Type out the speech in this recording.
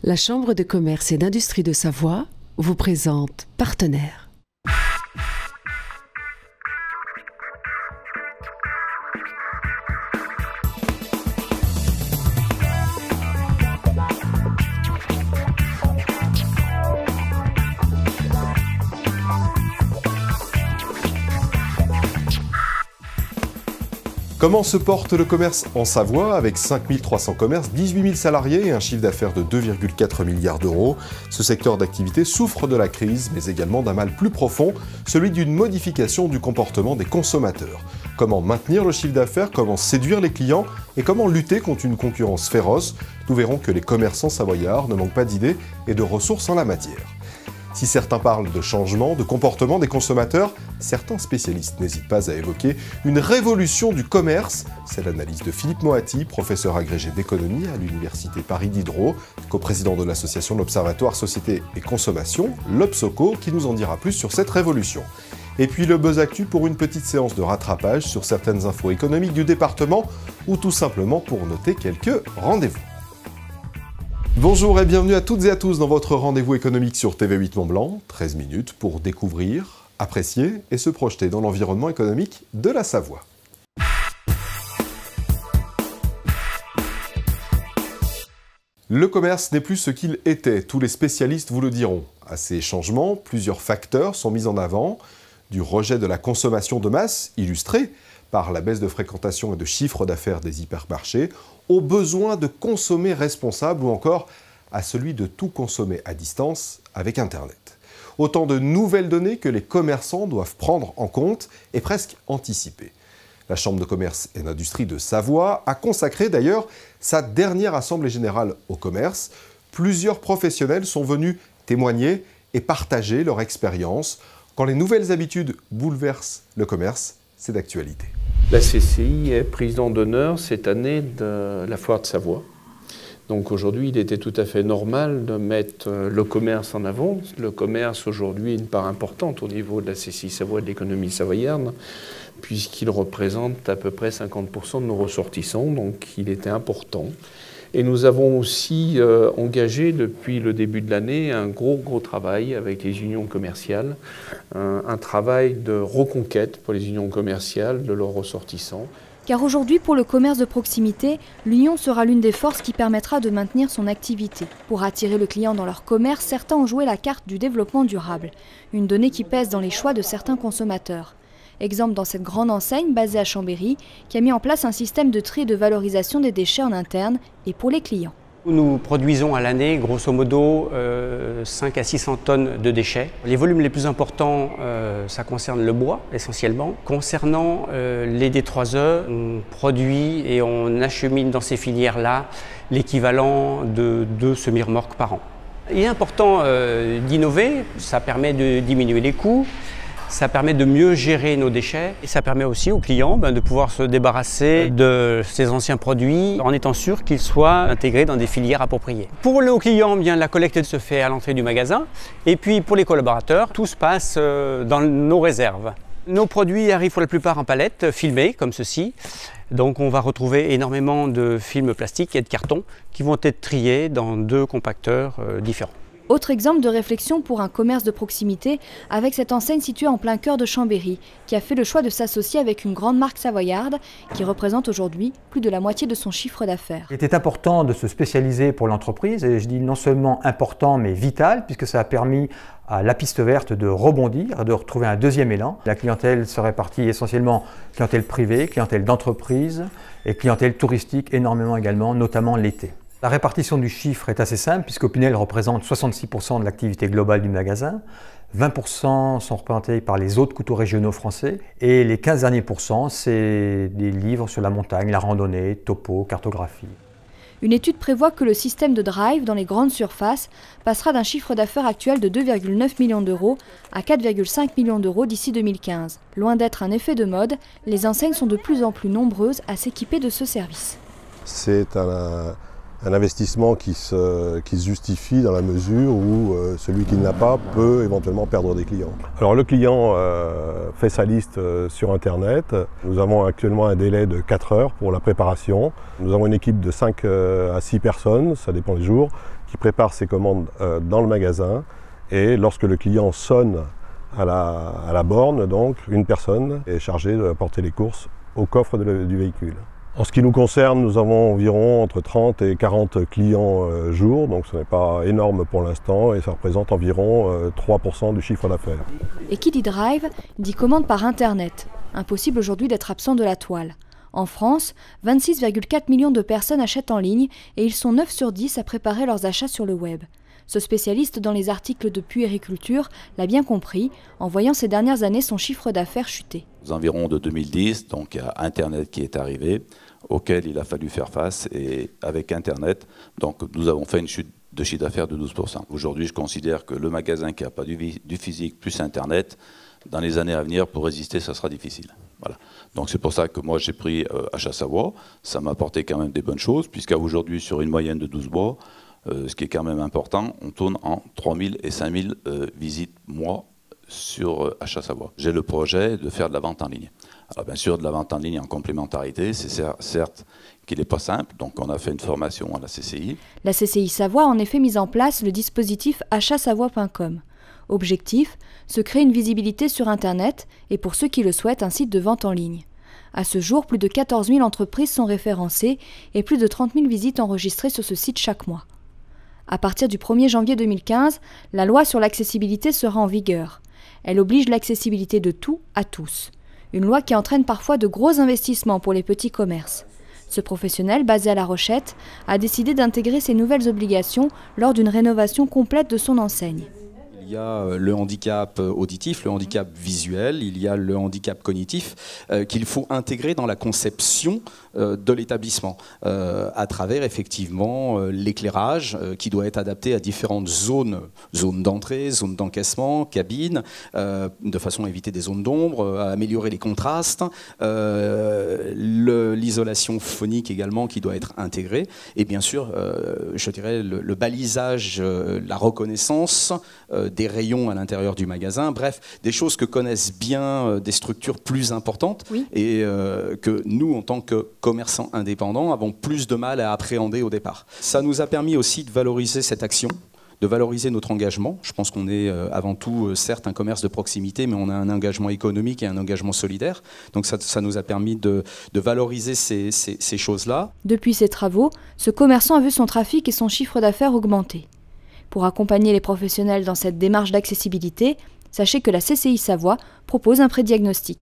La Chambre de commerce et d'industrie de Savoie vous présente Partenaires. Comment se porte le commerce en Savoie avec 5300 commerces, 18 000 salariés et un chiffre d'affaires de 2,4 milliards d'euros? Ce secteur d'activité souffre de la crise, mais également d'un mal plus profond, celui d'une modification du comportement des consommateurs. Comment maintenir le chiffre d'affaires, comment séduire les clients et comment lutter contre une concurrence féroce? Nous verrons que les commerçants savoyards ne manquent pas d'idées et de ressources en la matière. Si certains parlent de changement, de comportement des consommateurs, certains spécialistes n'hésitent pas à évoquer une révolution du commerce. C'est l'analyse de Philippe Moati, professeur agrégé d'économie à l'Université Paris Diderot, coprésident de l'association L'Observatoire Société et Consommation, l'Obsoco, qui nous en dira plus sur cette révolution. Et puis le Buzz Actu pour une petite séance de rattrapage sur certaines infos économiques du département ou tout simplement pour noter quelques rendez-vous. Bonjour et bienvenue à toutes et à tous dans votre rendez-vous économique sur TV8 Mont-Blanc. 13 minutes pour découvrir, apprécier et se projeter dans l'environnement économique de la Savoie. Le commerce n'est plus ce qu'il était, tous les spécialistes vous le diront. À ces changements, plusieurs facteurs sont mis en avant, du rejet de la consommation de masse, illustré par la baisse de fréquentation et de chiffre d'affaires des hypermarchés, au besoin de consommer responsable ou encore à celui de tout consommer à distance avec Internet. Autant de nouvelles données que les commerçants doivent prendre en compte et presque anticiper. La Chambre de commerce et d'industrie de Savoie a consacré d'ailleurs sa dernière assemblée générale au commerce. Plusieurs professionnels sont venus témoigner et partager leur expérience. Quand les nouvelles habitudes bouleversent le commerce, c'est d'actualité. La CCI est président d'honneur cette année de la Foire de Savoie. Donc aujourd'hui, il était tout à fait normal de mettre le commerce en avant. Le commerce aujourd'hui est une part importante au niveau de la CCI Savoie et de l'économie savoyarde, puisqu'il représente à peu près 50% de nos ressortissants, donc il était important. Et nous avons aussi engagé depuis le début de l'année un gros travail avec les unions commerciales, un travail de reconquête pour les unions commerciales de leurs ressortissants. Car aujourd'hui, pour le commerce de proximité, l'union sera l'une des forces qui permettra de maintenir son activité. Pour attirer le client dans leur commerce, certains ont joué la carte du développement durable, une donnée qui pèse dans les choix de certains consommateurs. Exemple dans cette grande enseigne basée à Chambéry, qui a mis en place un système de tri et de valorisation des déchets en interne et pour les clients. Nous produisons à l'année, grosso modo, 5 à 600 tonnes de déchets. Les volumes les plus importants, ça concerne le bois essentiellement. Concernant les D3E, on produit et on achemine dans ces filières-là l'équivalent de 2 semi-remorques par an. Il est important d'innover, ça permet de diminuer les coûts. Ça permet de mieux gérer nos déchets et ça permet aussi aux clients de pouvoir se débarrasser de ces anciens produits en étant sûr qu'ils soient intégrés dans des filières appropriées. Pour nos clients, la collecte se fait à l'entrée du magasin et puis pour les collaborateurs, tout se passe dans nos réserves. Nos produits arrivent pour la plupart en palettes, filmés comme ceci. Donc on va retrouver énormément de films plastiques et de cartons qui vont être triés dans 2 compacteurs différents. Autre exemple de réflexion pour un commerce de proximité avec cette enseigne située en plein cœur de Chambéry, qui a fait le choix de s'associer avec une grande marque savoyarde qui représente aujourd'hui plus de la moitié de son chiffre d'affaires. Il était important de se spécialiser pour l'entreprise, et je dis non seulement important mais vital, puisque ça a permis à la piste verte de rebondir, de retrouver un deuxième élan. La clientèle se répartit essentiellement clientèle privée, clientèle d'entreprise et clientèle touristique énormément également, notamment l'été. La répartition du chiffre est assez simple puisqu'Opinel représente 66% de l'activité globale du magasin, 20% sont représentés par les autres couteaux régionaux français et les 15 derniers pourcents, c'est des livres sur la montagne, la randonnée, topo, cartographie. Une étude prévoit que le système de drive dans les grandes surfaces passera d'un chiffre d'affaires actuel de 2,9 millions d'euros à 4,5 millions d'euros d'ici 2015. Loin d'être un effet de mode, les enseignes sont de plus en plus nombreuses à s'équiper de ce service. C'est un investissement qui se justifie dans la mesure où celui qui ne l'a pas peut éventuellement perdre des clients. Alors le client fait sa liste sur Internet. Nous avons actuellement un délai de 4 heures pour la préparation. Nous avons une équipe de 5 à 6 personnes, ça dépend des jours, qui prépare ses commandes dans le magasin. Et lorsque le client sonne à la borne, donc, une personne est chargée de porter les courses au coffre du véhicule. En ce qui nous concerne, nous avons environ entre 30 et 40 clients jour, donc ce n'est pas énorme pour l'instant et ça représente environ 3% du chiffre d'affaires. Et qui dit drive, dit commande par Internet. Impossible aujourd'hui d'être absent de la toile. En France, 26,4 millions de personnes achètent en ligne et ils sont 9 sur 10 à préparer leurs achats sur le web. Ce spécialiste dans les articles de puériculture l'a bien compris en voyant ces dernières années son chiffre d'affaires chuter. Aux environs de 2010, donc il y a Internet qui est arrivé, auquel il a fallu faire face. Et avec Internet, donc, nous avons fait une chute de chiffre d'affaires de 12%. Aujourd'hui, je considère que le magasin qui n'a pas du physique plus Internet, dans les années à venir, pour résister, ça sera difficile. Voilà. Donc c'est pour ça que moi j'ai pris Achat Savoie. Ça m'a apporté quand même des bonnes choses, puisqu'à aujourd'hui, sur une moyenne de 12 mois, ce qui est quand même important, on tourne en 3000 et 5000 visites mois sur Achat Savoie. J'ai le projet de faire de la vente en ligne. Alors bien sûr, de la vente en ligne en complémentarité, c'est certes qu'il n'est pas simple, donc on a fait une formation à la CCI. La CCI Savoie a en effet mis en place le dispositif achatsavoie.com. Objectif, se créer une visibilité sur Internet et pour ceux qui le souhaitent, un site de vente en ligne. À ce jour, plus de 14 000 entreprises sont référencées et plus de 30 000 visites enregistrées sur ce site chaque mois. À partir du 1er janvier 2015, la loi sur l'accessibilité sera en vigueur. Elle oblige l'accessibilité de tout à tous. Une loi qui entraîne parfois de gros investissements pour les petits commerces. Ce professionnel, basé à La Rochette, a décidé d'intégrer ces nouvelles obligations lors d'une rénovation complète de son enseigne. Il y a le handicap auditif, le handicap visuel, il y a le handicap cognitif qu'il faut intégrer dans la conception de l'établissement à travers effectivement l'éclairage qui doit être adapté à différentes zones d'entrée, zones d'encaissement, cabines, de façon à éviter des zones d'ombre, à améliorer les contrastes, l'isolation phonique également qui doit être intégrée et bien sûr, je dirais, le balisage, la reconnaissance des rayons à l'intérieur du magasin, bref, des choses que connaissent bien des structures plus importantes oui. Et que nous, en tant que commerçants indépendants, avons plus de mal à appréhender au départ. Ça nous a permis aussi de valoriser cette action, de valoriser notre engagement. Je pense qu'on est avant tout, certes, un commerce de proximité, mais on a un engagement économique et un engagement solidaire. Donc ça nous a permis de valoriser ces choses-là. Depuis ces travaux, ce commerçant a vu son trafic et son chiffre d'affaires augmenter. Pour accompagner les professionnels dans cette démarche d'accessibilité, sachez que la CCI Savoie propose un prédiagnostic.